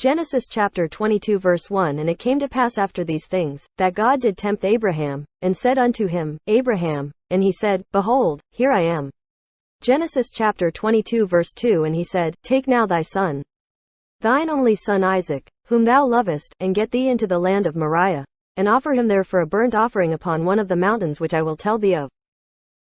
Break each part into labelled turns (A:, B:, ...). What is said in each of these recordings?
A: Genesis chapter 22 verse 1. And it came to pass after these things, that God did tempt Abraham, and said unto him, Abraham. And he said, Behold, here I am. Genesis chapter 22 verse 2. And he said, Take now thy son, thine only son Isaac, whom thou lovest, and get thee into the land of Moriah, and offer him there for a burnt offering upon one of the mountains which I will tell thee of.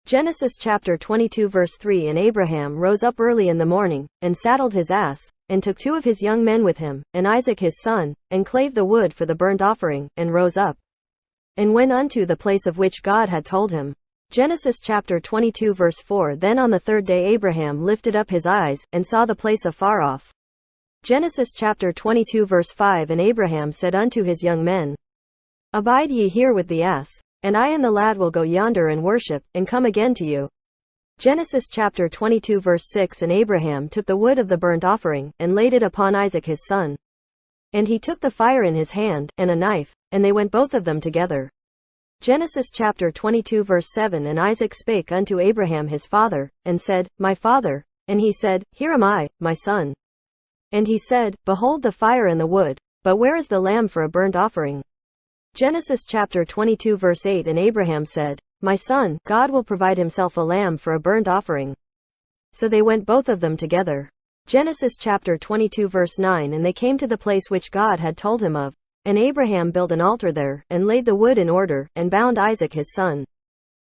A: Genesis chapter 22 verse 3. And Abraham rose up early in the morning, and saddled his ass, and took 2 of his young men with him, and Isaac his son, and clave the wood for the burnt offering, and rose up, and went unto the place of which God had told him. Genesis chapter 22 verse 4. Then on the 3rd day Abraham lifted up his eyes, and saw the place afar off. Genesis chapter 22 verse 5. And Abraham said unto his young men, Abide ye here with the ass, and I and the lad will go yonder and worship, and come again to you. Genesis chapter 22 verse 6. And Abraham took the wood of the burnt offering, and laid it upon Isaac his son. And he took the fire in his hand, and a knife, and they went both of them together. Genesis chapter 22 verse 7. And Isaac spake unto Abraham his father, and said, My father. And he said, Here am I, my son. And he said, Behold the fire and the wood, but where is the lamb for a burnt offering? Genesis chapter 22 verse 8. And Abraham said, My son, God will provide himself a lamb for a burnt offering. So they went both of them together. Genesis chapter 22 verse 9. And they came to the place which God had told him of. And Abraham built an altar there, and laid the wood in order, and bound Isaac his son,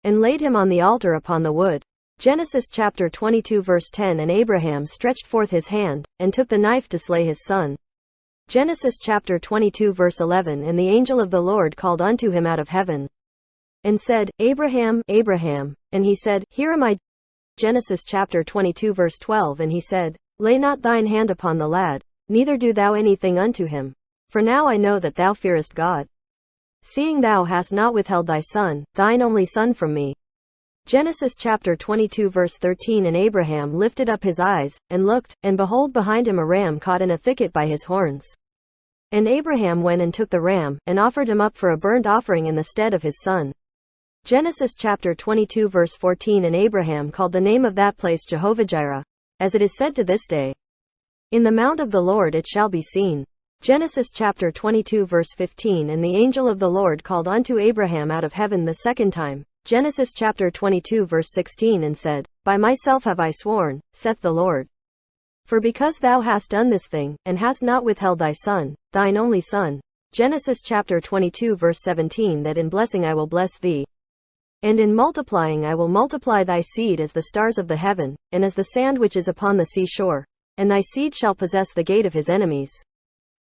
A: and laid him on the altar upon the wood. Genesis chapter 22 verse 10. And Abraham stretched forth his hand, and took the knife to slay his son. Genesis chapter 22 verse 11. And the angel of the Lord called unto him out of heaven, and said, Abraham, Abraham. And he said, Here am I. Genesis chapter 22 verse 12. And he said, Lay not thine hand upon the lad, neither do thou anything unto him. For now I know that thou fearest God, seeing thou hast not withheld thy son, thine only son, from me. Genesis chapter 22 verse 13. And Abraham lifted up his eyes, and looked, and behold behind him a ram caught in a thicket by his horns. And Abraham went and took the ram, and offered him up for a burnt offering in the stead of his son. Genesis chapter 22 verse 14. And Abraham called the name of that place Jehovah-Jireh, as it is said to this day, In the mount of the Lord it shall be seen. Genesis chapter 22 verse 15. And the angel of the Lord called unto Abraham out of heaven the second time. Genesis chapter 22 verse 16. And said, By myself have I sworn, saith the Lord. For because thou hast done this thing, and hast not withheld thy son, thine only son. Genesis chapter 22 verse 17. That in blessing I will bless thee, and in multiplying I will multiply thy seed as the stars of the heaven, and as the sand which is upon the sea shore. And thy seed shall possess the gate of his enemies.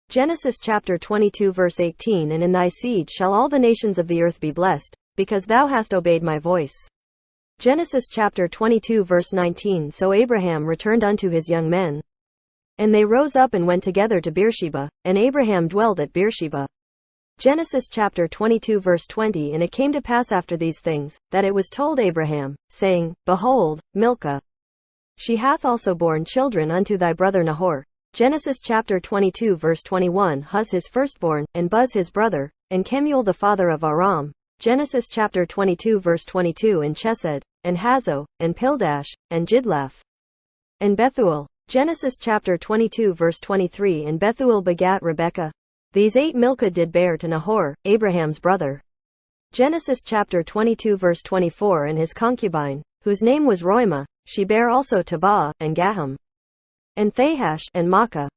A: Genesis chapter 22 verse 18. And in thy seed shall all the nations of the earth be blessed, because thou hast obeyed my voice. Genesis chapter 22 verse 19. So Abraham returned unto his young men, and they rose up and went together to Beersheba, and Abraham dwelled at Beersheba. Genesis chapter 22 verse 20. And it came to pass after these things, that it was told Abraham, saying, Behold, Milcah, she hath also borne children unto thy brother Nahor. Genesis chapter 22 verse 21. Huz his firstborn, and Buz his brother, and Kemuel the father of Aram. Genesis chapter 22 verse 22. And Chesed, and Hazo, and Pildash, and Jidlaph, and Bethuel. Genesis chapter 22 verse 23. And Bethuel begat Rebekah. These 8 Milcah did bear to Nahor, Abraham's brother. Genesis chapter 22 verse 24. And his concubine, whose name was Roimah, she bare also Tabah, and Gaham, and Thahash, and Maacah.